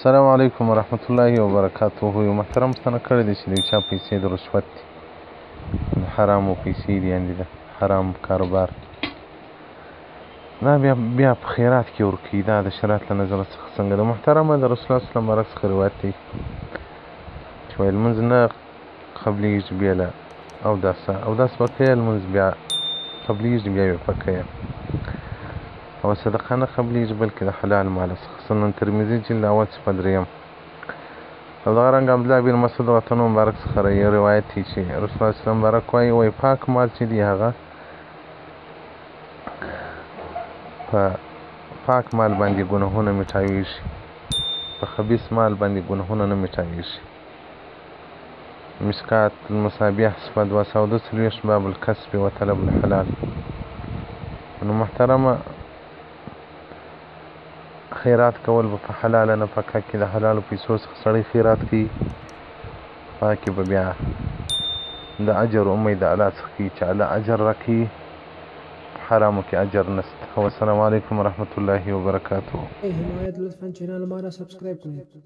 السلام علیکم ورحمت الله وبرکاته. یو محترم ستنه کړی دی چې د چا پیسې د رشوت دي، د حرامو پیسې دي، یعنې د حرام کاروبار دا بیا په خیرات کې ورکوي. دا د شریعت له نظره څخه څنګه ده محترمه؟ د رسول الله صلی الله علیه وسلم بارک څخه روایت دی چې وایي لمونځ نه قبلیږي بیا له اودس به کوې، لمونځ بیا قبلیږي بیا یې په کوې، او صدقه نه قبلیږي بلکې د حلال مال څخه. سنن ترمذي جلد اول صفحه 3. او دغه رنګ عبدالله بن مسعود رضی الله عنه مبارک څخه یو روایت دی چې رسول الله صلی الله علیه وسلم مبارک وایي پاک مال چې دی هغه په پاک مال باندې ګناهونه مټاویږي، په خبیث مال باندې ګناهونه نه مټاویږي. مشکات المصابیح صفحه 242 باب الکسب و طلب الحلال. نو محترمه خیرات کول به په حلاله نفقه کې د حلالو پیسو څخه سړی خیرات کوي، هغه کې به بیا د اجر امید د الله څخه کوي چې الله اجر راکوي، حرامو کې اجر نشته. والسلام علیکم ورحمة الله وبرکاته. حمایت لطفا چینل हमारा सब्सक्राइब करें.